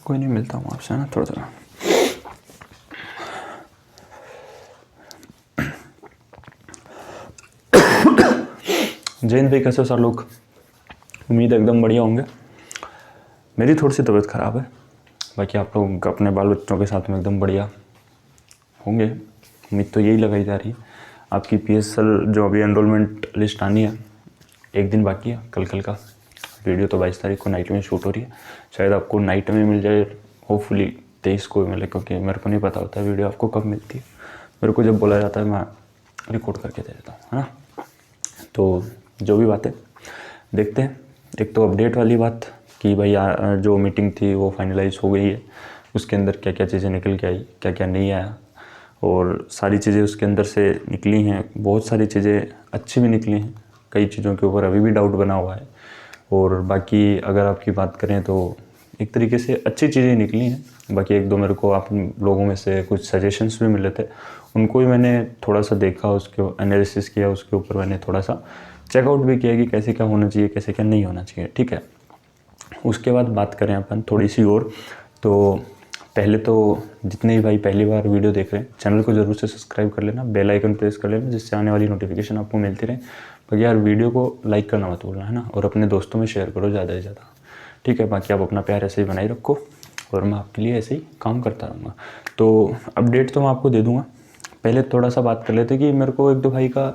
कोई नहीं, मिलता हूँ आपसे ना थोड़ा थोड़ा। जय हिंद भाई, कैसे हो सर लोग? उम्मीद है एकदम बढ़िया होंगे। मेरी थोड़ी सी तबीयत ख़राब है, बाकी आप लोग अपने बाल बच्चों के साथ में एकदम बढ़िया होंगे। उम्मीद तो यही लगाई जा रही है। आपकी PSL जो अभी एनरोलमेंट लिस्ट आनी है, एक दिन बाकी है, कल का वीडियो तो 22 तारीख को नाइट में शूट हो रही है। शायद आपको नाइट में मिल जाए, होपफुली 23 को मिले, क्योंकि मेरे को नहीं पता होता वीडियो आपको कब मिलती है। मेरे को जब बोला जाता है मैं रिकॉर्ड करके दे देता हूँ, है ना। तो जो भी बात है देखते हैं। एक तो अपडेट वाली बात कि भाई जो मीटिंग थी वो फाइनलाइज हो गई है, उसके अंदर क्या क्या चीज़ें निकल के आई, क्या क्या नहीं आया, और सारी चीज़ें उसके अंदर से निकली हैं। बहुत सारी चीज़ें अच्छी भी निकली हैं, कई चीज़ों के ऊपर अभी भी डाउट बना हुआ है। और बाकी अगर आपकी बात करें तो एक तरीके से अच्छी चीज़ें निकली हैं। बाकी एक दो मेरे को आप लोगों में से कुछ सजेशंस भी मिले थे, उनको ही मैंने थोड़ा सा देखा, उसके एनालिसिस किया, उसके ऊपर मैंने थोड़ा सा चेकआउट भी किया कि कैसे क्या होना चाहिए, कैसे क्या नहीं होना चाहिए, ठीक है। उसके बाद बात करें अपन थोड़ी सी और, तो पहले तो जितने भी भाई पहली बार वीडियो देख रहे हैं, चैनल को ज़रूर से सब्सक्राइब कर लेना, बेल आइकन प्रेस कर लेना, जिससे आने वाली नोटिफिकेशन आपको मिलती रहे। बाकी यार वीडियो को लाइक करना मत भूलना, है ना, और अपने दोस्तों में शेयर करो ज़्यादा से ज़्यादा, ठीक है। बाकी आप अपना प्यार ऐसे ही बनाए रखो और मैं आपके लिए ऐसे ही काम करता रहूँगा। तो अपडेट तो मैं आपको दे दूँगा। पहले थोड़ा सा बात कर लेते कि मेरे को एक दो भाई का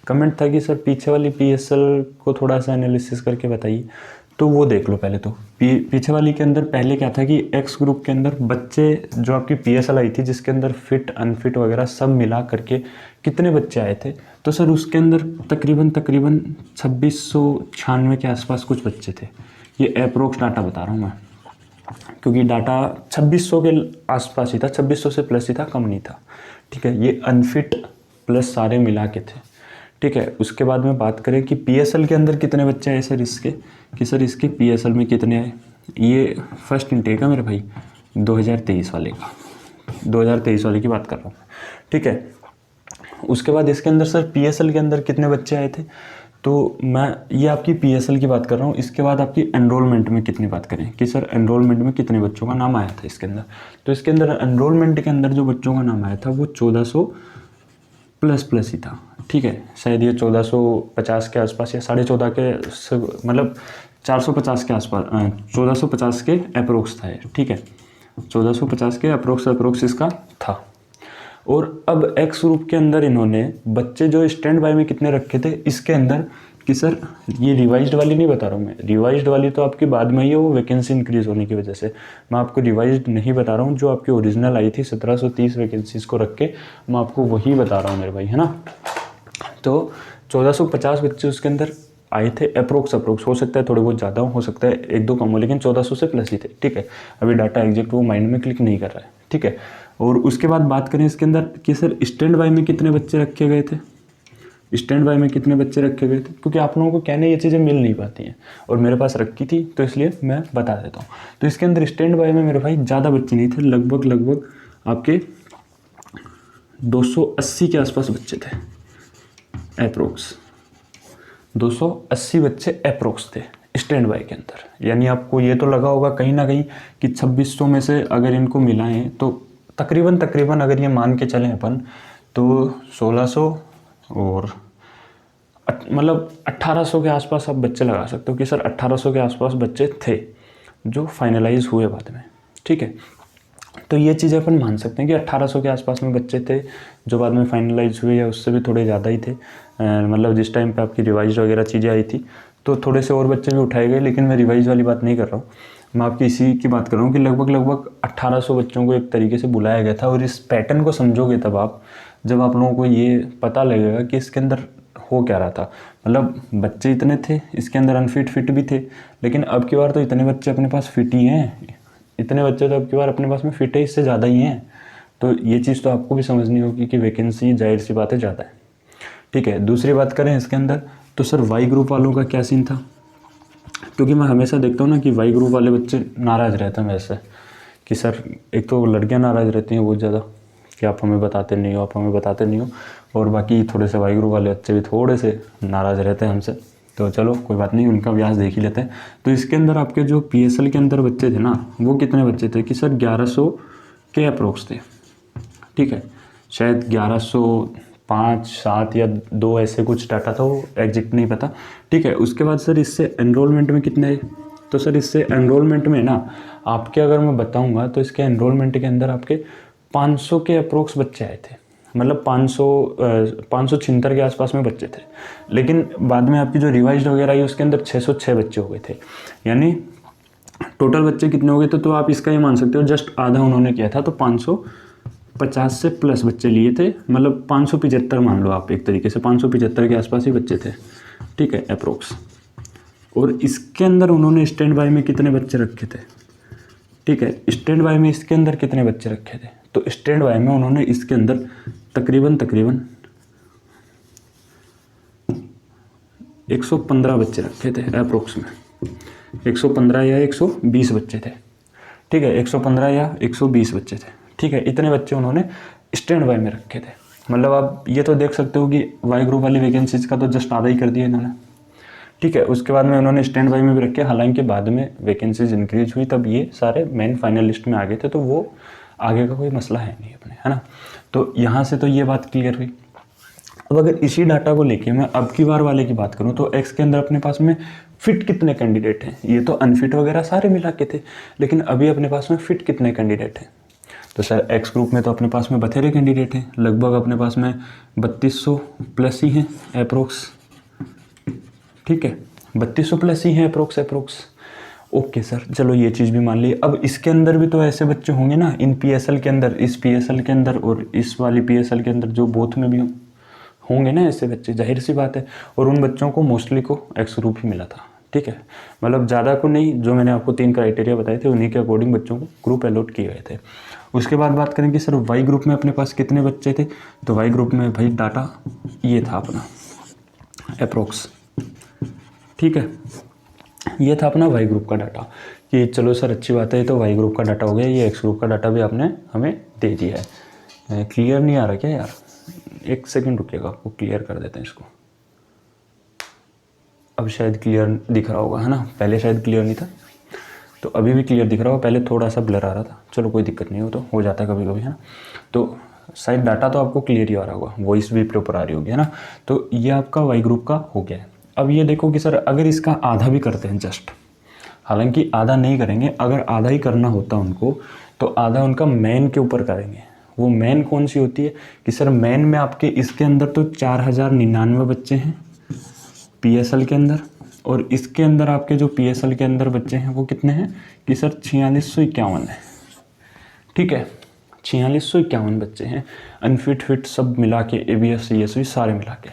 कमेंट था कि सर पीछे वाली PSL को थोड़ा सा एनालिसिस करके बताइए। तो वो देख लो पहले तो। पीछे वाली के अंदर पहले क्या था कि X ग्रुप के अंदर बच्चे जो आपकी PSL आई थी, जिसके अंदर फिट अनफिट वगैरह सब मिला करके कितने बच्चे आए थे, तो सर उसके अंदर तकरीबन 2696 के आसपास कुछ बच्चे थे। ये अप्रोक्स डाटा बता रहा हूँ मैं, क्योंकि डाटा 2600 के आसपास ही था, 2600 से प्लस ही था, कम नहीं था, ठीक है। ये अनफिट प्लस सारे मिला के थे, ठीक है। उसके बाद में बात करें कि PSL के अंदर कितने बच्चे आए सर इसके, कि सर इसके PSL में कितने आए। ये फर्स्ट इनटेक है मेरे भाई 2023 वाले का, 2023 वाले की बात कर रहा हूँ, ठीक है। उसके बाद इसके अंदर सर PSL के अंदर कितने बच्चे आए थे, तो मैं ये आपकी PSL की बात कर रहा हूँ। इसके बाद आपकी एनरोलमेंट में कितनी बात करें कि सर एनरोलमेंट में कितने बच्चों का नाम आया था इसके अंदर, तो इसके अंदर एनरोलमेंट के अंदर जो बच्चों का नाम आया था वो 1400 प्लस ही था, ठीक है। शायद ये 1450 के आसपास या 14.5 के, मतलब 450 के आसपास, 1450 के अप्रोक्स था, ठीक है। 1450 के अप्रोक्स इसका था। और अब X ग्रुप के अंदर इन्होंने बच्चे जो स्टैंड बाय में कितने रखे थे इसके अंदर, कि सर ये रिवाइज्ड वाली नहीं बता रहा हूँ मैं, रिवाइज्ड वाली तो आपकी बाद में ही है, वो वैकेंसी इंक्रीज होने की वजह से। मैं आपको रिवाइज्ड नहीं बता रहा हूँ, जो आपकी ओरिजिनल आई थी 1730 वैकेंसीज को रख के मैं आपको वही बता रहा हूँ मेरे भाई, है ना। तो 1450 बच्चे उसके अंदर आए थे अप्रोक्स, हो सकता है थोड़े बहुत ज़्यादा हो सकता है एक दो कम हो, लेकिन 1400 से प्लस ही थे, ठीक है। अभी डाटा एग्जैक्ट वो माइंड में क्लिक नहीं कर रहा है, ठीक है। और उसके बाद बात करें इसके अंदर कि सर स्टैंड बाय में कितने बच्चे रखे गए थे, स्टैंड बाय में कितने बच्चे रखे गए थे, क्योंकि आप लोगों को कहने ये चीज़ें मिल नहीं पाती हैं और मेरे पास रखी थी, तो इसलिए मैं बता देता हूँ। तो इसके अंदर स्टैंड बाय में मेरे भाई ज़्यादा बच्चे नहीं थे, लगभग आपके 280 के आसपास बच्चे थे अप्रोक्स, 280 बच्चे अप्रोक्स थे स्टैंड बाय के अंदर। यानी आपको ये तो लगा होगा कहीं ना कहीं कि 2600 में से अगर इनको मिलाएं तो तकरीबन अगर ये मान के चलें अपन तो 1600 और मतलब 1800 के आसपास आप बच्चे लगा सकते हो कि सर 1800 के आसपास बच्चे थे जो फाइनलाइज हुए बाद में, ठीक है। तो ये चीज़ें अपन मान सकते हैं कि 1800 के आसपास में बच्चे थे जो बाद में फाइनलाइज हुए, या उससे भी थोड़े ज़्यादा ही थे। मतलब जिस टाइम पे आपकी रिवाइज वगैरह चीज़ें आई थी तो थोड़े से और बच्चे भी उठाए गए, लेकिन मैं रिवाइज वाली बात नहीं कर रहा हूँ, मैं आपकी इसी की बात कर रहा हूँ कि लगभग 1800 बच्चों को एक तरीके से बुलाया गया था। और इस पैटर्न को समझोगे तब आप, जब आप लोगों को ये पता लगेगा कि इसके अंदर हो क्या रहा था। मतलब बच्चे इतने थे, इसके अंदर फिट भी थे, लेकिन अब की बार तो इतने बच्चे अपने पास फिट ही हैं, इतने बच्चे तो अब की बार अपने पास में फिट है, इससे ज़्यादा ही हैं। तो ये चीज़ तो आपको भी समझनी होगी कि वैकेंसी जाहिर सी बात है ज़्यादा है, ठीक है। दूसरी बात करें इसके अंदर तो सर वाई ग्रुप वालों का क्या सीन था, क्योंकि मैं हमेशा देखता हूँ ना कि वाई ग्रुप वाले बच्चे नाराज़ रहते हैं वैसे, कि सर एक तो लड़कियाँ नाराज़ रहती हैं बहुत ज़्यादा कि आप हमें बताते नहीं हो, और बाकी थोड़े से वाई ग्रुप वाले बच्चे भी थोड़े से नाराज़ रहते हैं हमसे, तो चलो कोई बात नहीं, उनका व्यास देख ही लेते हैं। तो इसके अंदर आपके जो PSL के अंदर बच्चे थे ना, वो कितने बच्चे थे कि सर 1100 के अप्रोक्स थे, ठीक है। शायद 1105, 7 या 2 ऐसे कुछ डाटा था, वो एग्जैक्ट नहीं पता, ठीक है। उसके बाद सर इससे एनरोलमेंट में कितने, तो सर इससे एनरोलमेंट में ना आपके अगर मैं बताऊंगा तो इसके एनरोलमेंट के अंदर आपके 500 के अप्रोक्स बच्चे आए थे, मतलब 576 के आसपास में बच्चे थे। लेकिन बाद में आपकी जो रिवाइज्ड वगैरह आई उसके अंदर 606 बच्चे हो गए थे, यानी टोटल बच्चे कितने हो गए थे, तो आप इसका ये मान सकते हो जस्ट आधा उन्होंने किया था, तो 550 से प्लस बच्चे लिए थे, मतलब 575 मान लो आप, एक तरीके से 575 के आसपास ही बच्चे थे, ठीक है, अप्रोक्स। और इसके अंदर उन्होंने स्टैंड बाय में कितने बच्चे रखे थे, ठीक है, स्टैंड बाय में इसके अंदर कितने बच्चे रखे थे, तो स्टैंड बाय में उन्होंने इसके अंदर तकरीबन 115 बच्चे रखे थे अप्रोक्स में, 115 या 120 बच्चे थे, ठीक है, 115 या 120 बच्चे थे, ठीक है। इतने बच्चे उन्होंने स्टैंड बाय में रखे थे। मतलब आप ये तो देख सकते हो कि वाई ग्रुप वाली वैकेंसीज का तो जस्ट आधा ही कर दिया इन्होंने, ठीक है। उसके बाद में उन्होंने स्टैंड बाय में भी रखे, हालांकि बाद में वैकेंसीज इंक्रीज हुई तब ये सारे मेन फाइनल लिस्ट में आ गए थे, तो वो आगे का कोई मसला है नहीं अपने, है ना। तो यहाँ से तो ये बात क्लियर हुई। अब अगर इसी डाटा को लेके मैं अब की बार वाले की बात करूँ तो एक्स के अंदर अपने पास में फिट कितने कैंडिडेट हैं, ये तो अनफिट वगैरह सारे मिला के थे, लेकिन अभी अपने पास में फिट कितने कैंडिडेट हैं, तो सर एक्स ग्रुप में तो अपने पास में बथेरे कैंडिडेट हैं, लगभग अपने पास में 3200 प्लस ही हैं अप्रोक्स, ठीक है, 3200 प्लस ही हैं अप्रोक्स। ओके सर, चलो ये चीज़ भी मान ली। अब इसके अंदर भी तो ऐसे बच्चे होंगे ना, इन PSL के अंदर, इस PSL के अंदर और इस वाली PSL के अंदर, जो बोथ में भी होंगे ना ऐसे बच्चे, जाहिर सी बात है। और उन बच्चों को मोस्टली को एक्स ग्रुप ही मिला था, ठीक है, मतलब ज़्यादा को नहीं, जो मैंने आपको 3 क्राइटेरिया बताए थे उन्हीं के अकॉर्डिंग बच्चों को ग्रुप अलॉट किए गए थे। उसके बाद बात करें कि सर वाई ग्रुप में अपने पास कितने बच्चे थे, तो वाई ग्रुप में भाई डाटा ये था अपना अप्रोक्स, ठीक है, ये था अपना वाई ग्रुप का डाटा कि चलो सर अच्छी बात है, ये तो वाई ग्रुप का डाटा हो गया, ये एक्स ग्रुप का डाटा भी आपने हमें दे दिया है। क्लियर नहीं आ रहा क्या यार, एक सेकंड रुकिएगा, आपको क्लियर कर देते हैं इसको। अब शायद क्लियर दिख रहा होगा, है ना, पहले शायद क्लियर नहीं था, तो अभी भी क्लियर दिख रहा होगा, पहले थोड़ा सा ब्लर आ रहा था, चलो कोई दिक्कत नहीं, हो जाता है कभी कभी, है ना। तो शायद डाटा तो आपको क्लियर ही आ रहा होगा, वॉइस भी प्रॉपर आ रही होगी, है ना। तो ये आपका वाई ग्रुप का हो गया है। अब ये देखो कि सर अगर इसका आधा भी करते हैं जस्ट, हालांकि आधा नहीं करेंगे, अगर आधा ही करना होता उनको तो आधा उनका मेन के ऊपर करेंगे। वो मेन कौन सी होती है कि सर मेन में आपके इसके अंदर तो 4099 बच्चे हैं PSL के अंदर, और इसके अंदर आपके जो PSL के अंदर बच्चे हैं वो कितने हैं कि सर 4651 है, ठीक है, 4651 बच्चे हैं, अनफिट फिट सब मिला के, ABS CSV सारे मिला के,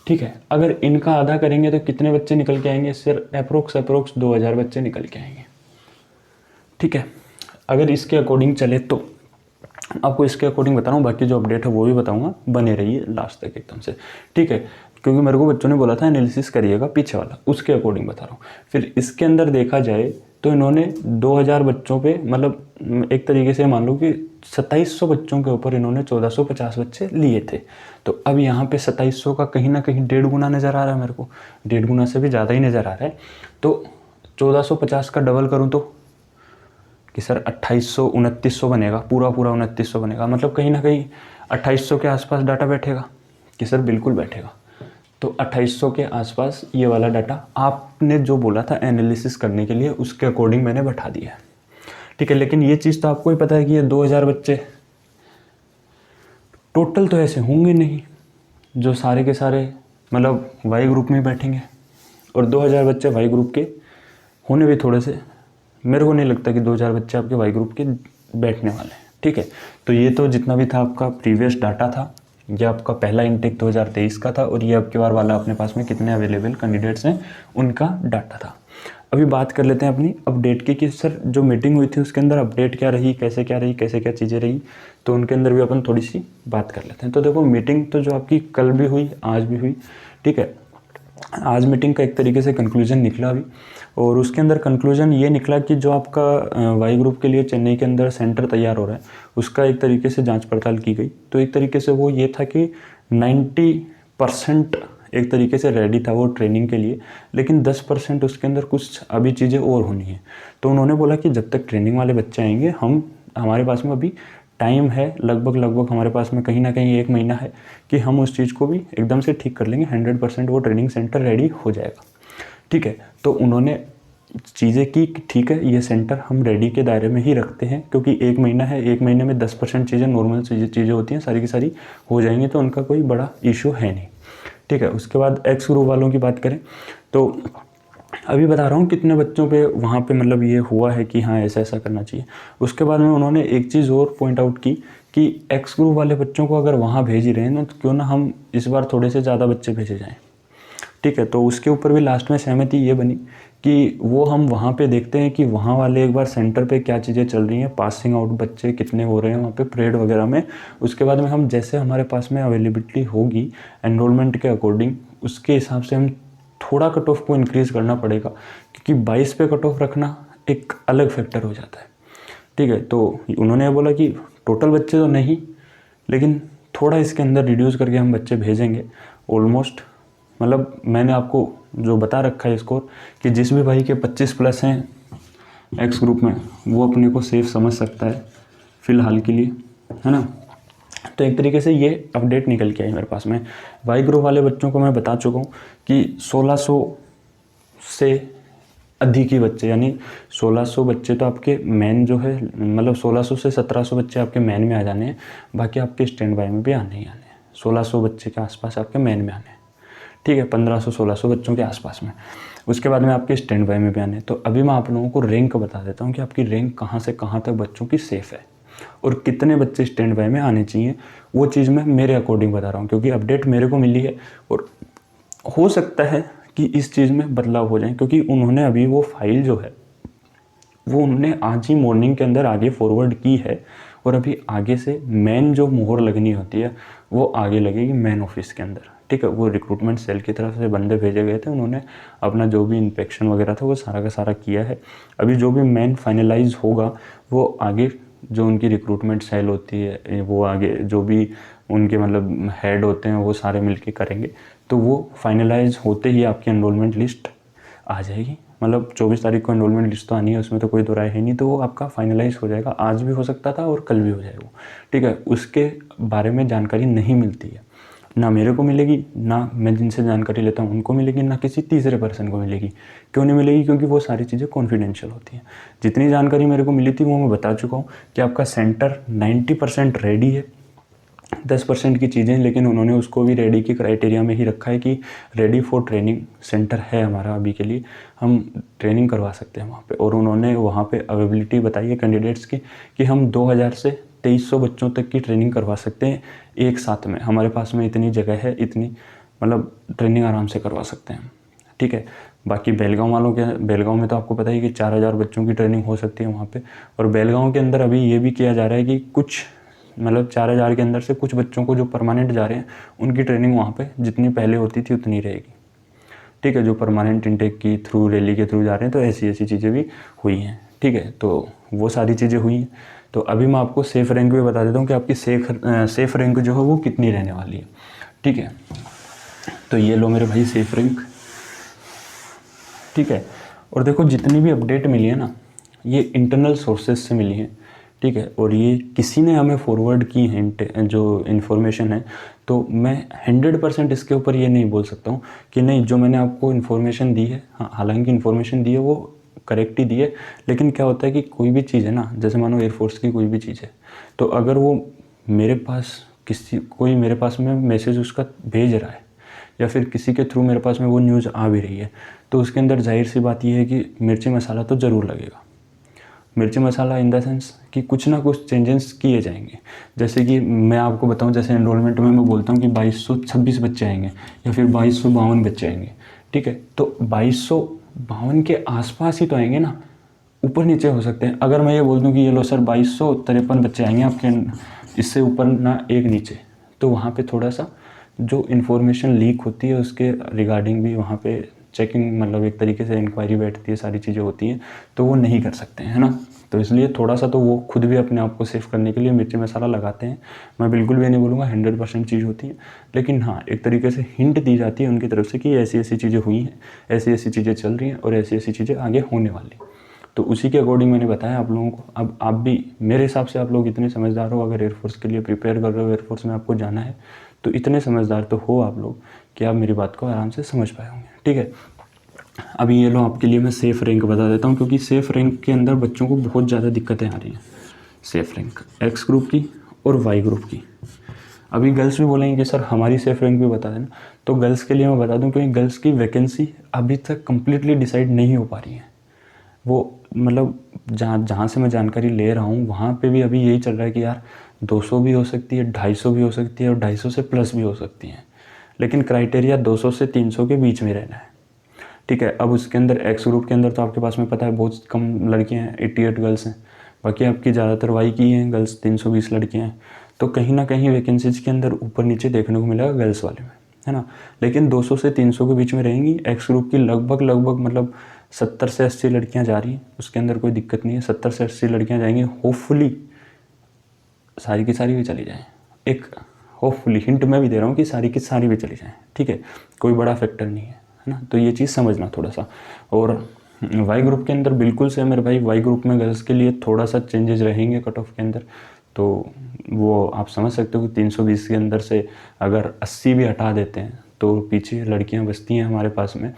ठीक है। अगर इनका आधा करेंगे तो कितने बच्चे निकल के आएंगे, सिर्फ अप्रोक्स 2000 बच्चे निकल के आएंगे, ठीक है। अगर इसके अकॉर्डिंग चले तो आपको इसके अकॉर्डिंग बता रहा हूँ, बाकी जो अपडेट है वो भी बताऊंगा, बने रहिए लास्ट तक एकदम से, ठीक है, क्योंकि मेरे को बच्चों ने बोला था एनालिसिस करिएगा पीछे वाला, उसके अकॉर्डिंग बता रहा हूँ। फिर इसके अंदर देखा जाए तो इन्होंने 2000 बच्चों पे, मतलब एक तरीके से मान लो कि 2700 बच्चों के ऊपर इन्होंने 1450 बच्चे लिए थे। तो अब यहाँ पे 2700 का कहीं ना कहीं 1.5 गुना नज़र आ रहा है मेरे को, 1.5 गुना से भी ज़्यादा ही नज़र आ रहा है। तो 1450 का डबल करूँ तो कि सर 2800 2900 बनेगा, पूरा 2900 बनेगा, मतलब कहीं ना कहीं 2800 के आसपास डाटा बैठेगा कि सर बिल्कुल बैठेगा। तो 2800 के आसपास ये वाला डाटा आपने जो बोला था एनालिसिस करने के लिए, उसके अकॉर्डिंग मैंने बैठा दिया है, ठीक है। लेकिन ये चीज़ तो आपको ही पता है कि ये 2000 बच्चे टोटल तो ऐसे होंगे नहीं जो सारे के सारे मतलब वाई ग्रुप में बैठेंगे, और 2000 बच्चे वाई ग्रुप के होने भी थोड़े से, मेरे को नहीं लगता कि 2000 बच्चे आपके वाई ग्रुप के बैठने वाले हैं, ठीक है। तो ये तो जितना भी था आपका प्रीवियस डाटा था, ये आपका पहला इनटेक 2023 का था, और ये अब की बार वाला अपने पास में कितने अवेलेबल कैंडिडेट्स हैं उनका डाटा था। अभी बात कर लेते हैं अपनी अपडेट की कि सर जो मीटिंग हुई थी उसके अंदर अपडेट क्या रही, कैसे क्या चीज़ें रही, तो उनके अंदर भी अपन थोड़ी सी बात कर लेते हैं। तो देखो मीटिंग तो जो आपकी कल भी हुई, आज भी हुई, ठीक है। आज मीटिंग का एक तरीके से कंक्लूजन निकला अभी, और उसके अंदर कंक्लूजन ये निकला कि जो आपका वाई ग्रुप के लिए चेन्नई के अंदर सेंटर तैयार हो रहा है उसका एक तरीके से जांच पड़ताल की गई। तो एक तरीके से वो ये था कि 90% एक तरीके से रेडी था वो ट्रेनिंग के लिए, लेकिन 10% उसके अंदर कुछ अभी चीज़ें और होनी है। तो उन्होंने बोला कि जब तक ट्रेनिंग वाले बच्चे आएंगे, हमारे पास में अभी टाइम है, लगभग हमारे पास में कहीं ना कहीं 1 महीना है कि हम उस चीज़ को भी एकदम से ठीक कर लेंगे, 100% वो ट्रेनिंग सेंटर रेडी हो जाएगा। ठीक है, तो उन्होंने चीज़ें की कि ठीक है, ये सेंटर हम रेडी के दायरे में ही रखते हैं, क्योंकि 1 महीना है, 1 महीने में 10% चीज़ें, नॉर्मल चीज़ें होती हैं, सारी की सारी हो जाएंगी, तो उनका कोई बड़ा इशू है नहीं। ठीक है, उसके बाद एक्स ग्रुप वालों की बात करें तो अभी बता रहा हूँ कितने बच्चों पे वहाँ पे मतलब ये हुआ है कि हाँ ऐसा ऐसा करना चाहिए। उसके बाद में उन्होंने एक चीज़ और पॉइंट आउट की कि एक्स ग्रुप वाले बच्चों को अगर वहाँ भेज ही रहे हैं ना, तो क्यों ना हम इस बार थोड़े से ज़्यादा बच्चे भेजे जाएँ। ठीक है, तो उसके ऊपर भी लास्ट में सहमति ये बनी कि वो हम वहाँ पे देखते हैं कि वहाँ वाले एक बार सेंटर पे क्या चीज़ें चल रही हैं, पासिंग आउट बच्चे कितने हो रहे हैं वहाँ पे परेड वगैरह में। उसके बाद में हम जैसे हमारे पास में अवेलेबिलिटी होगी एनरोलमेंट के अकॉर्डिंग, उसके हिसाब से हम थोड़ा कट ऑफ को इंक्रीज़ करना पड़ेगा, क्योंकि 22 पे कट ऑफ रखना एक अलग फैक्टर हो जाता है। ठीक है, तो उन्होंने बोला कि टोटल बच्चे तो नहीं, लेकिन थोड़ा इसके अंदर रिड्यूस करके हम बच्चे भेजेंगे। ऑलमोस्ट मतलब मैंने आपको जो बता रखा है स्कोर कि जिस भी भाई के 25+ हैं एक्स ग्रुप में, वो अपने को सेफ समझ सकता है फ़िलहाल के लिए, है ना। तो एक तरीके से ये अपडेट निकल के आई मेरे पास में। वाई ग्रुप वाले बच्चों को मैं बता चुका हूँ कि 1600 से अधिक ही बच्चे, यानी 1600 बच्चे तो आपके मेन जो है, मतलब 1600 से 1700 बच्चे आपके मेन में आ जाने हैं, बाकी आपके स्टैंड बाय में भी आने ही आने हैं। 1600 बच्चे के आसपास आपके मेन में आने हैं। ठीक है, 1500-1600 बच्चों के आसपास में। उसके बाद में आपके स्टैंड बाय में भी आने। तो अभी मैं आप लोगों को रैंक बता देता हूँ कि आपकी रैंक कहाँ से कहाँ तक बच्चों की सेफ़ है और कितने बच्चे स्टैंड बाय में आने चाहिए। वो चीज़ मैं मेरे अकॉर्डिंग बता रहा हूँ, क्योंकि अपडेट मेरे को मिली है और हो सकता है कि इस चीज़ में बदलाव हो जाए, क्योंकि उन्होंने अभी वो फाइल जो है वो उन्होंने आज ही मॉर्निंग के अंदर आगे फॉरवर्ड की है, और अभी आगे से मेन जो मोहर लगनी होती है वो आगे लगेगी मेन ऑफिस के अंदर। ठीक है, वो रिक्रूटमेंट सेल की तरफ से बंदे भेजे गए थे, उन्होंने अपना जो भी इंस्पेक्शन वगैरह था वो सारा का सारा किया है। अभी जो भी मेन फाइनलाइज होगा वो आगे जो उनकी रिक्रूटमेंट सेल होती है, वो आगे जो भी उनके मतलब हेड होते हैं वो सारे मिलके करेंगे। तो वो फाइनलाइज होते ही आपकी एनरोलमेंट लिस्ट आ जाएगी। मतलब 24 तारीख को एनरोलमेंट लिस्ट तो आनी है, उसमें तो कोई दो राय है नहीं। तो वो आपका फाइनलाइज हो जाएगा, आज भी हो सकता था और कल भी हो जाएगा। ठीक है, उसके बारे में जानकारी नहीं मिलती है, ना मेरे को मिलेगी, ना मैं जिनसे जानकारी लेता हूँ उनको मिलेगी, ना किसी तीसरे पर्सन को मिलेगी। क्यों नहीं मिलेगी? क्योंकि वो सारी चीज़ें कॉन्फिडेंशियल होती हैं। जितनी जानकारी मेरे को मिली थी वो मैं बता चुका हूँ कि आपका सेंटर 90% रेडी है, 10% की चीज़ें, लेकिन उन्होंने उसको भी रेडी की क्राइटेरिया में ही रखा है कि रेडी फॉर ट्रेनिंग सेंटर है हमारा अभी के लिए, हम ट्रेनिंग करवा सकते हैं वहाँ पे। और उन्होंने वहाँ पे अवेलेबिलिटी बताई है कैंडिडेट्स की कि हम 2000 से 2300 बच्चों तक की ट्रेनिंग करवा सकते हैं एक साथ में। हमारे पास में इतनी जगह है, इतनी मतलब ट्रेनिंग आराम से करवा सकते हैं। ठीक है, बाकी बेलगांव वालों के, बेलगांव में तो आपको पता ही कि 4000 बच्चों की ट्रेनिंग हो सकती है वहाँ पे। और बेलगांव के अंदर अभी ये भी किया जा रहा है कि कुछ मतलब 4000 के अंदर से कुछ बच्चों को जो परमानेंट जा रहे हैं उनकी ट्रेनिंग वहाँ पे जितनी पहले होती थी उतनी रहेगी। ठीक है, जो परमानेंट इंटेक की थ्रू, रैली के थ्रू जा रहे हैं, तो ऐसी ऐसी चीज़ें भी हुई हैं। ठीक है, तो वो सारी चीज़ें हुई हैं। तो अभी मैं आपको सेफ़ रैंक भी बता देता हूँ कि आपकी सेफ़ रैंक जो है वो कितनी रहने वाली है। ठीक है, तो ये लो मेरे भाई सेफ़ रैंक। ठीक है, और देखो जितनी भी अपडेट मिली है ना, ये इंटरनल सोर्सेज से मिली है। ठीक है, और ये किसी ने हमें फॉरवर्ड की है जो इन्फॉर्मेशन है। तो मैं 100% इसके ऊपर ये नहीं बोल सकता हूँ कि नहीं, जो मैंने आपको इन्फॉर्मेशन दी है, हाँ हालांकि इन्फॉर्मेशन दी है वो करेक्ट ही दी है, लेकिन क्या होता है कि कोई भी चीज़ है ना, जैसे मानो एयरफोर्स की कोई भी चीज़ है, तो अगर वो मेरे पास कोई मेरे पास में मैसेज उसका भेज रहा है या फिर किसी के थ्रू मेरे पास में वो न्यूज़ आ भी रही है, तो उसके अंदर जाहिर सी बात यह है कि मिर्ची मसाला तो ज़रूर लगेगा। मिर्ची मसाला इन द सेंस कि कुछ ना कुछ चेंजेस किए जाएंगे। जैसे कि मैं आपको बताऊं, जैसे एनरोलमेंट में मैं बोलता हूं कि 2226 बच्चे आएंगे या फिर 2252 बच्चे आएंगे। ठीक है, तो 2252 के आसपास ही तो आएंगे ना, ऊपर नीचे हो सकते हैं। अगर मैं ये बोल दूं कि ये लो सर 2253 बच्चे आएंगे आपके, इससे ऊपर ना एक नीचे, तो वहाँ पर थोड़ा सा जो इन्फॉर्मेशन लीक होती है उसके रिगार्डिंग भी वहाँ पे चेकिंग, मतलब एक तरीके से इंक्वायरी बैठती है, सारी चीज़ें होती हैं, तो वो नहीं कर सकते हैं, है ना। तो इसलिए थोड़ा सा तो वो खुद भी अपने आप को सेव करने के लिए मिर्ची मसाला लगाते हैं। मैं बिल्कुल भी नहीं बोलूँगा 100% चीज़ होती है, लेकिन हाँ एक तरीके से हिंट दी जाती है उनकी तरफ से कि ऐसी ऐसी चीज़ें हुई हैं, ऐसी ऐसी चीज़ें चल रही हैं और ऐसी ऐसी चीज़ें आगे होने वाली। तो उसी के अकॉर्डिंग मैंने बताया आप लोगों को। अब आप भी मेरे हिसाब से आप लोग इतने समझदार हो, अगर एयरफोर्स के लिए प्रिपेयर कर रहे हो, एयरफोर्स में आपको जाना है, तो इतने समझदार तो हो आप लोग कि आप मेरी बात को आराम से समझ पाए होंगे। ठीक है, अभी ये लो आपके लिए मैं सेफ़ रैंक बता देता हूँ, क्योंकि सेफ़ रैंक के अंदर बच्चों को बहुत ज़्यादा दिक्कतें आ रही हैं। सेफ़ रैंक एक्स ग्रुप की और वाई ग्रुप की। अभी गर्ल्स भी बोलेंगे कि सर हमारी सेफ़ रैंक भी बता देना, तो गर्ल्स के लिए मैं बता दूं, क्योंकि गर्ल्स की वैकेंसी अभी तक कम्प्लीटली डिसाइड नहीं हो पा रही है। वो मतलब जहाँ से मैं जानकारी ले रहा हूँ वहाँ पे भी अभी यही चल रहा है कि यार 200 भी हो सकती है, 250 भी हो सकती है और 250 से प्लस भी हो सकती है, लेकिन क्राइटेरिया 200 से 300 के बीच में रहना है। ठीक है, अब उसके अंदर एक्स ग्रुप के अंदर तो आपके पास में पता है बहुत कम लड़कियां हैं, 88 गर्ल्स हैं, बाकी आपकी ज़्यादातर वाई की हैं गर्ल्स, 320 लड़कियां हैं। तो कहीं ना कहीं वैकेंसीज के अंदर ऊपर नीचे देखने को मिलेगा गर्ल्स वाले में, है ना। लेकिन 200 से 300 के बीच में रहेंगी। एक्स ग्रुप की लगभग मतलब 70 से 80 लड़कियाँ जा रही हैं, उसके अंदर कोई दिक्कत नहीं है। 70 से 80 लड़कियाँ जाएंगी, होपफुली सारी की सारी भी चली जाएँ। एक होपफुली हिंट मैं भी दे रहा हूँ कि सारी की सारी भी चली जाएँ। ठीक है, कोई बड़ा फैक्टर नहीं है ना, तो ये चीज़ समझना थोड़ा सा। और वाई ग्रुप के अंदर बिल्कुल से मेरे भाई, वाई ग्रुप में गर्ल्स के लिए थोड़ा सा चेंजेस रहेंगे कट ऑफ के अंदर, तो वो आप समझ सकते हो कि 320 के अंदर से अगर 80 भी हटा देते हैं तो पीछे लड़कियां बचती हैं हमारे पास में।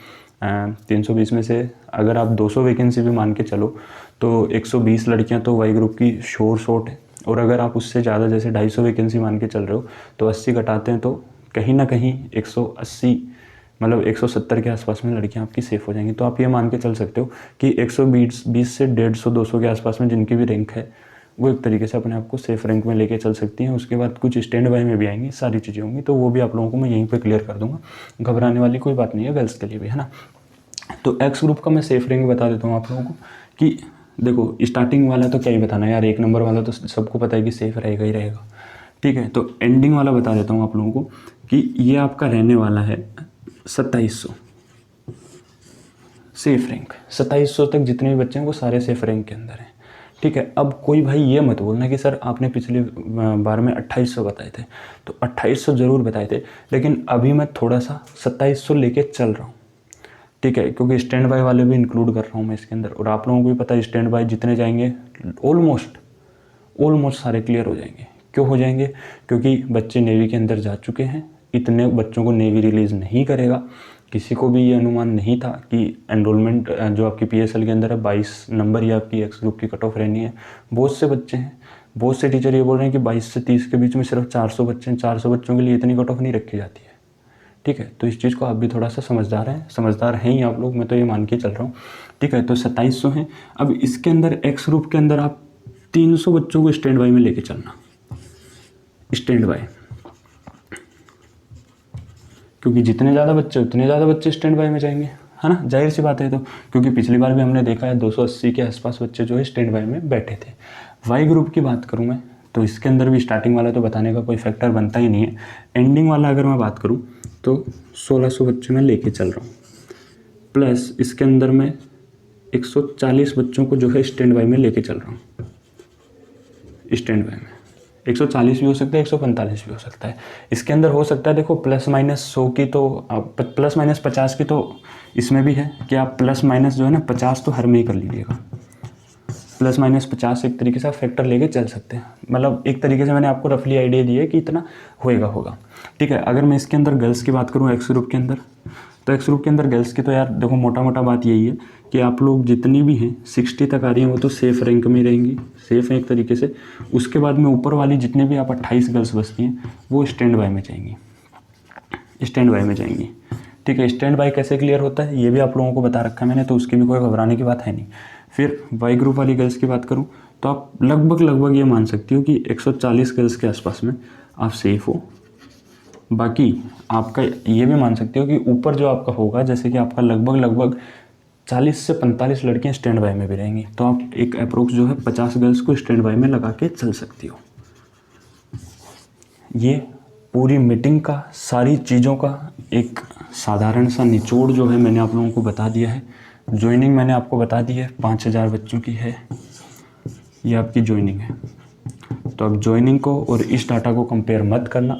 320 में से अगर आप 200 वैकेंसी भी मान के चलो तो 120 लड़कियां तो वाई ग्रुप की शोर शॉर्ट है। और अगर आप उससे ज़्यादा जैसे 250 वैकेंसी मान के चल रहे हो तो 80 घटाते हैं तो कहीं ना कहीं 180 मतलब 170 के आसपास में लड़कियां आपकी सेफ़ हो जाएंगी। तो आप ये मान के चल सकते हो कि 120 से 150-200 के आसपास में जिनकी भी रैंक है वो एक तरीके से अपने आप को सेफ़ रैंक में लेके चल सकती हैं। उसके बाद कुछ स्टैंड बाय में भी आएंगी, सारी चीज़ें होंगी, तो वो भी आप लोगों को मैं यहीं पे क्लियर कर दूंगा। घबराने वाली कोई बात नहीं है गर्ल्स के लिए भी, है ना। तो एक्स ग्रुप का मैं सेफ़ रैंक बता देता हूँ आप लोगों को कि देखो स्टार्टिंग वाला तो क्या ही बताना यार, 1 नंबर वाला तो सबको पता है कि सेफ़ रहेगा ही रहेगा। ठीक है, तो एंडिंग वाला बता देता हूँ आप लोगों को कि ये आपका रहने वाला है 2700 सेफ रैंक। 2700 तक जितने भी बच्चे हैं वो सारे सेफ रैंक के अंदर हैं। ठीक है, अब कोई भाई ये मत बोलना कि सर आपने पिछली बार में 2800 बताए थे, तो 2800 ज़रूर बताए थे, लेकिन अभी मैं थोड़ा सा 2700 लेके चल रहा हूँ। ठीक है, क्योंकि स्टैंड बाय वाले भी इंक्लूड कर रहा हूँ मैं इसके अंदर, और आप लोगों को भी पता है स्टैंड बाय जितने जाएंगे ऑलमोस्ट सारे क्लियर हो जाएंगे। क्यों हो जाएंगे? क्योंकि बच्चे नेवी के अंदर जा चुके हैं। इतने बच्चों को नेवी रिलीज़ नहीं करेगा। किसी को भी ये अनुमान नहीं था कि एनरोलमेंट जो आपकी PSL के अंदर है 22 नंबर या आपकी एक्स ग्रुप की कट ऑफ रहनी है। बहुत से बच्चे हैं, बहुत से टीचर ये बोल रहे हैं कि 22 से 30 के बीच में सिर्फ 400 बच्चे हैं। 400 बच्चों के लिए इतनी कट ऑफ नहीं रखी जाती है। ठीक है, तो इस चीज़ को आप भी थोड़ा सा समझदार हैं ही आप लोग, मैं तो ये मान के चल रहा हूँ। ठीक है, तो 2700 हैं। अब इसके अंदर एक्स ग्रुप के अंदर आप 300 बच्चों को स्टैंड बाय में लेके चलना, स्टैंड बाय, क्योंकि जितने ज़्यादा बच्चे उतने ज़्यादा बच्चे स्टैंड बाय में जाएंगे, है ना, जाहिर सी बात है। तो क्योंकि पिछली बार भी हमने देखा है 280 के आसपास बच्चे जो है स्टैंड बाय में बैठे थे। वाई ग्रुप की बात करूँ मैं तो इसके अंदर भी स्टार्टिंग वाला तो बताने का कोई फैक्टर बनता ही नहीं है। एंडिंग वाला अगर मैं बात करूँ तो 1600 बच्चे मैं लेके चल रहा हूँ, प्लस इसके अंदर मैं 140 बच्चों को जो है स्टैंड बाय में लेके चल रहा हूँ। स्टैंड बाय में 140 भी हो सकता है, 145 भी हो सकता है। इसके अंदर हो सकता है देखो प्लस माइनस 100 की तो प्लस माइनस 50 की तो इसमें भी है कि आप प्लस माइनस जो है ना 50 तो हर में ही कर लीजिएगा। प्लस माइनस 50 एक तरीके से आप फैक्टर लेके चल सकते हैं। मतलब एक तरीके से मैंने आपको रफली आइडिया दिया है कि इतना होगा। ठीक है, अगर मैं इसके अंदर गर्ल्स की बात करूँ एक्स ग्रुप के अंदर, तो एक्स ग्रुप के अंदर गर्ल्स की तो यार देखो मोटा बात यही है कि आप लोग जितनी भी हैं 60 तक आ रही हैं वो तो सेफ़ रैंक में रहेंगी, सेफ़ है एक तरीके से। उसके बाद में ऊपर वाली जितने भी आप 28 गर्ल्स बचती हैं वो स्टैंड बाय में जाएंगी, ठीक है, स्टैंड बाय कैसे क्लियर होता है ये भी आप लोगों को बता रखा है मैंने, तो उसकी भी कोई घबराने की बात है नहीं। फिर वाई ग्रुप वाली गर्ल्स की बात करूँ तो आप लगभग ये मान सकती हो कि 140 गर्ल्स के आसपास में आप सेफ़ हो। बाकी आपका ये भी मान सकते हो कि ऊपर जो आपका होगा, जैसे कि आपका लगभग 40 से 45 लड़कियां स्टैंड बाय में भी रहेंगी, तो आप एक अप्रोक्स जो है 50 गर्ल्स को स्टैंड बाय में लगा के चल सकती हो। ये पूरी मीटिंग का सारी चीज़ों का एक साधारण सा निचोड़ जो है मैंने आप लोगों को बता दिया है। ज्वाइनिंग मैंने आपको बता दी है 5000 बच्चों की है। ये आपकी ज्वाइनिंग है। तो अब ज्वाइनिंग को और इस डाटा को कंपेयर मत करना,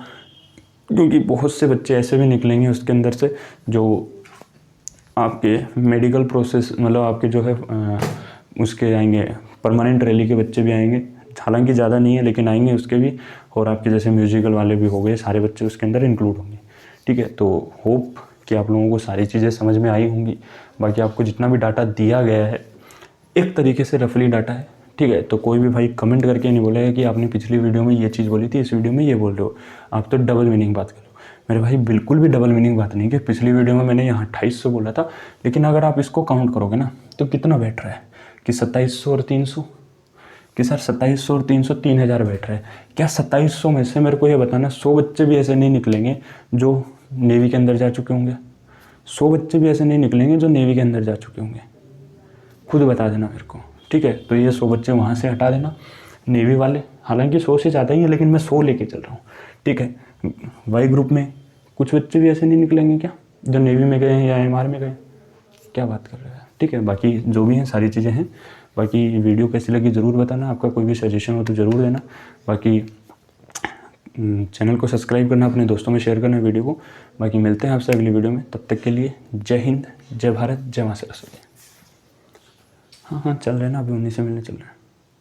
क्योंकि बहुत से बच्चे ऐसे भी निकलेंगे उसके अंदर से जो आपके मेडिकल प्रोसेस मतलब आपके जो है उसके आएंगे, परमानेंट रैली के बच्चे भी आएंगे, हालांकि ज़्यादा नहीं है लेकिन आएंगे उसके भी, और आपके जैसे म्यूजिकल वाले भी हो गए, सारे बच्चे उसके अंदर इंक्लूड होंगे। ठीक है, तो होप कि आप लोगों को सारी चीज़ें समझ में आई होंगी। बाकी आपको जितना भी डाटा दिया गया है एक तरीके से रफली डाटा है। ठीक है, तो कोई भी भाई कमेंट करके नहीं बोलेगा कि आपने पिछली वीडियो में ये चीज़ बोली थी, इस वीडियो में ये बोल रहे हो, आप तो डबल मीनिंग बात करो। मेरे भाई बिल्कुल भी डबल मीनिंग बात नहीं कि पिछली वीडियो में मैंने यहाँ 2800 बोला था, लेकिन अगर आप इसको काउंट करोगे ना तो कितना बैठ रहा है कि 2700 और 300, कि सर 2700 और 300 3000 बैठ रहा है। क्या 2700 में से मेरे को ये बताना 100 बच्चे भी ऐसे नहीं निकलेंगे जो नेवी के अंदर जा चुके होंगे? 100 बच्चे भी ऐसे नहीं निकलेंगे जो नेवी के अंदर जा चुके होंगे? खुद बता देना मेरे को। ठीक है, तो ये 100 बच्चे वहाँ से हटा देना, नेवी वाले, हालांकि 100 से ज़्यादा ही है लेकिन मैं 100 लेके चल रहा हूँ। ठीक है, वाई ग्रुप में कुछ बच्चे भी ऐसे नहीं निकलेंगे क्या जो नेवी में गए हैं या एमआर में गए? क्या बात कर रहे हैं? ठीक है, बाकी जो भी हैं सारी चीज़ें हैं। बाकी वीडियो कैसी लगी ज़रूर बताना, आपका कोई भी सजेशन हो तो ज़रूर देना। बाकी चैनल को सब्सक्राइब करना, अपने दोस्तों में शेयर करना वीडियो को। बाकी मिलते हैं आपसे अगली वीडियो में, तब तक के लिए जय हिंद, जय भारत, जय मां सरस्वती। हाँ चल रहे हैं ना, अभी उन्हीं से मिलने चल रहे हैं।